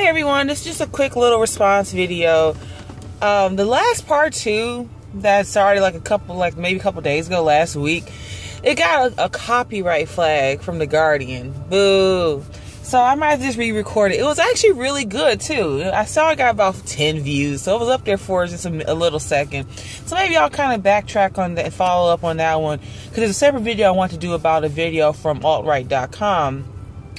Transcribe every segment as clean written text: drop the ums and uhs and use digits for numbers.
Hey everyone, this is just a quick little response video. The last part 2 that started maybe a couple days ago last week, it got a copyright flag from The Guardian. Boo. So I might just re-record it. It was actually really good too. I saw it got about 10 views, so it was up there for just a little second. So maybe I'll kind of backtrack on that and follow up on that one, because there's a separate video I want to do about a video from altright.com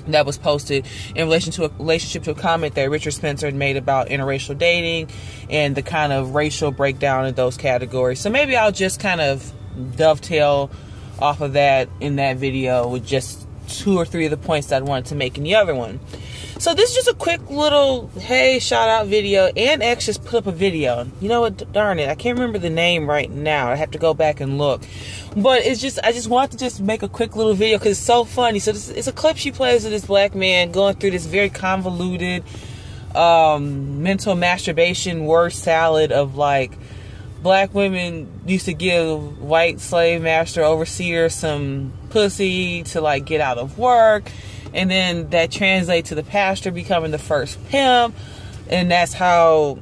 that was posted in relationship to a comment that Richard Spencer had made about interracial dating and the kind of racial breakdown in those categories. So maybe I'll just kind of dovetail off of that in that video with just 2 or 3 of the points that I wanted to make in the other one. So this is just a quick little, hey, shout out video. And X just put up a video. You know what? Darn it. I can't remember the name right now. I have to go back and look. But it's just, I just want to just make a quick little video because it's so funny. So it's a clip she plays of this black man going through this very convoluted mental masturbation word salad of like, black women used to give white slave master overseer some pussy to like get out of work, and then that translates to the pastor becoming the first pimp, and that's how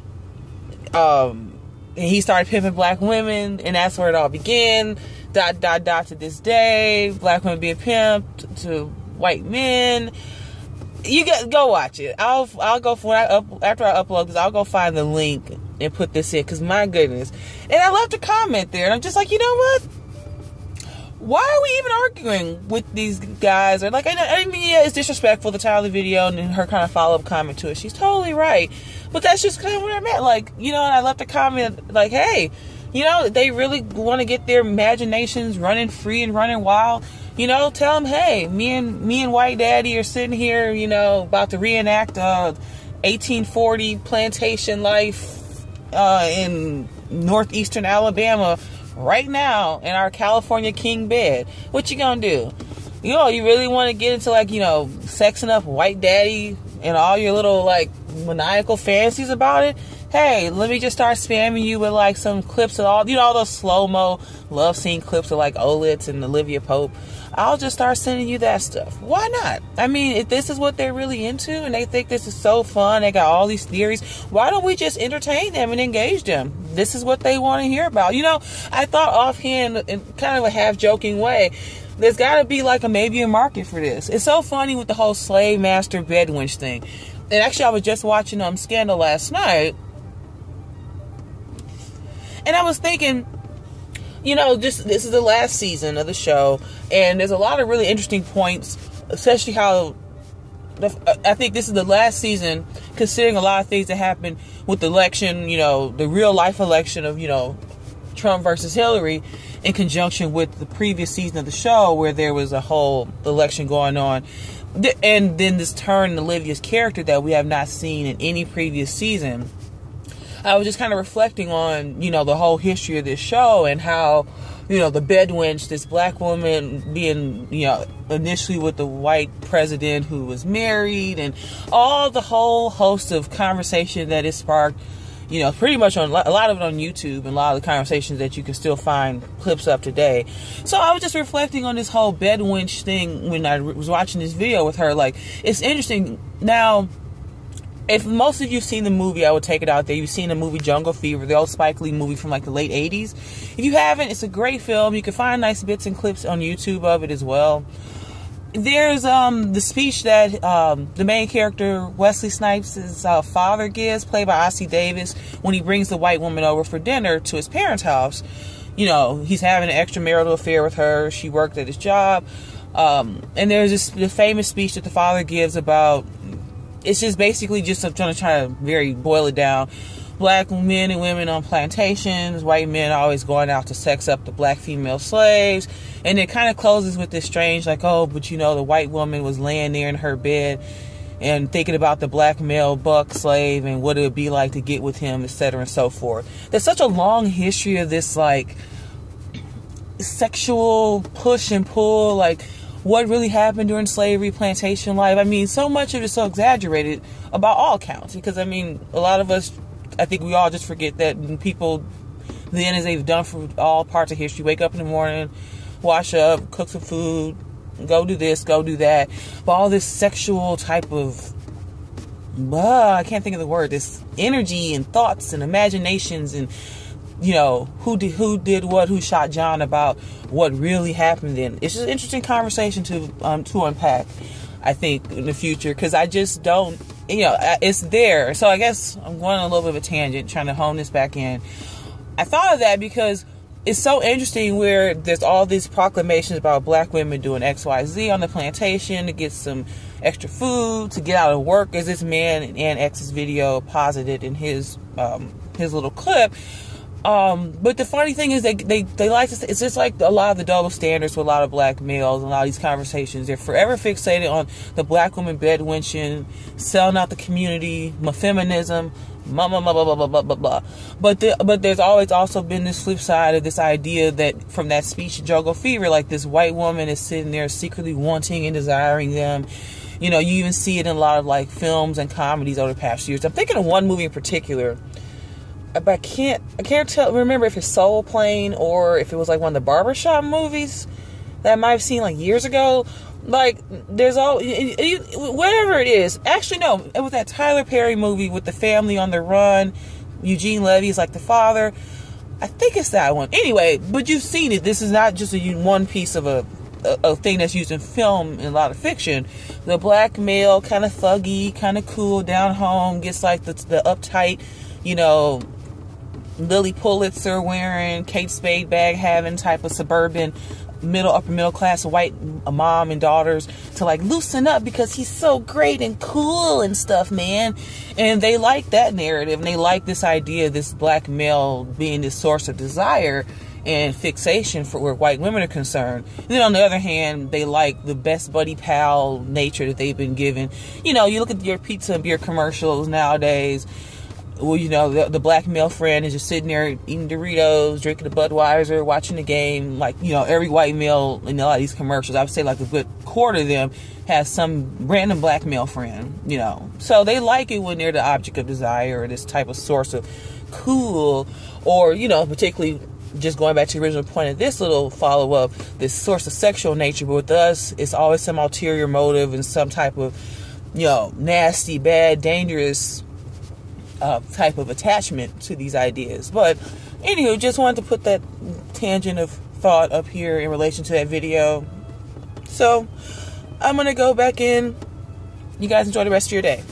he started pimping black women, and that's where it all began. ... to this day, black women being pimped to white men. You go watch it. I'll go for after I upload this. I'll go find the link and put this in, because my goodness. And I left a comment there, and I'm just like, you know what? Why are we even arguing with these guys? Or like, I mean, yeah, it's disrespectful, the title of the video, and then her kind of follow-up comment to it. She's totally right. But that's just kind of where I'm at. Like, you know, and I left a comment like, hey, you know, they really want to get their imaginations running free and running wild. You know, tell them, hey, me and White Daddy are sitting here, you know, about to reenact 1840 plantation life in northeastern Alabama right now in our California king bed. What you gonna do? You know, you really want to get into like, you know, sexing up White Daddy and all your little like maniacal fantasies about it? Hey, let me just start spamming you with like some clips of all, you know, all those slow-mo love scene clips of like Olitz and Olivia Pope. I'll just start sending you that stuff. Why not? I mean, if this is what they're really into and they think this is so fun, they got all these theories, why don't we just entertain them and engage them? This is what they want to hear about. You know, I thought offhand in kind of a half-joking way, there's got to be like maybe a market for this. It's so funny with the whole slave master Bedwench thing. And actually, I was just watching Scandal last night, and I was thinking, you know, this is the last season of the show, and there's a lot of really interesting points, especially how I think this is the last season, considering a lot of things that happened with the election, you know, the real life election of, you know, Trump versus Hillary, in conjunction with the previous season of the show where there was a whole election going on. And then this turn in Olivia's character that we have not seen in any previous season. I was just kind of reflecting on, you know, the whole history of this show and how, you know, the Bedwench, this black woman being, you know, initially with the white president who was married, and all the whole host of conversation that it sparked, you know, pretty much on a lot of it on YouTube, and a lot of the conversations that you can still find clips of today. So I was just reflecting on this whole Bedwench thing when I was watching this video with her. Like, it's interesting. Now, if most of you've seen the movie, I would take it out there. You've seen the movie Jungle Fever, the old Spike Lee movie from like the late 80s. If you haven't, it's a great film. You can find nice bits and clips on YouTube of it as well. There's the speech that the main character, Wesley Snipes' father gives, played by Ossie Davis, when he brings the white woman over for dinner to his parents' house. You know, he's having an extramarital affair with her. She worked at his job. And there's the famous speech that the father gives about, it's just basically just, I'm trying to very boil it down. Black men and women on plantations, white men always going out to sex up the black female slaves. And it kind of closes with this strange, like, oh, but you know, the white woman was laying there in her bed and thinking about the black male buck slave and what it would be like to get with him, etc. and so forth. There's such a long history of this, like, sexual push and pull, like, what really happened during slavery, plantation life. I mean, so much of it is so exaggerated about all counts. Because, I mean, a lot of us, I think we all just forget that people, then as they've done for all parts of history, wake up in the morning, wash up, cook some food, go do this, go do that. But all this sexual type of I can't think of the word, this energy and thoughts and imaginations and, you know, who did what, who shot John, about what really happened then. It's just an interesting conversation to unpack, I think, in the future, because I just don't, you know, it's there. So I guess I'm going on a little bit of a tangent, trying to hone this back in. I thought of that because it's so interesting where there's all these proclamations about black women doing XYZ on the plantation to get some extra food, to get out of work, as this man in X's video posited in his little clip. But the funny thing is they like to say, it's just like a lot of the double standards with a lot of black males and a lot of these conversations. They're forever fixated on the black woman bedwenching, selling out the community, feminism, blah, blah, blah, blah, blah, blah, blah, blah. But there's always also been this flip side of this idea that from that speech Jungle Fever, like this white woman is sitting there secretly wanting and desiring them. You know, you even see it in a lot of like films and comedies over the past years. I'm thinking of one movie in particular, but I can't remember if it's Soul Plane or if it was like one of the barbershop movies that I might have seen like years ago. Like, there's all, whatever it is. Actually, no, it was that Tyler Perry movie with the family on the run. Eugene Levy is like the father. I think it's that one. Anyway, but you've seen it. This is not just one piece of a thing that's used in film and a lot of fiction. The black male, kind of thuggy, kind of cool, down home, gets like the uptight, you know, Lily Pulitzer wearing, Kate Spade bag having type of suburban upper middle class white mom and daughters to like loosen up because he's so great and cool and stuff, man. And they like that narrative, and they like this idea of this black male being this source of desire and fixation for where white women are concerned. And then on the other hand, they like the best buddy pal nature that they've been given. You know, you look at your pizza and beer commercials nowadays. Well, you know, the black male friend is just sitting there eating Doritos, drinking a Budweiser, watching the game. Like, you know, every white male in a lot of these commercials, I would say like a good quarter of them has some random black male friend, you know. So they like it when they're the object of desire or this type of source of cool, or, you know, particularly just going back to the original point of this little follow-up, this source of sexual nature. But with us, it's always some ulterior motive and some type of, you know, nasty, bad, dangerous type of attachment to these ideas. But anywho, just wanted to put that tangent of thought up here in relation to that video. So I'm gonna go back in. You guys enjoy the rest of your day.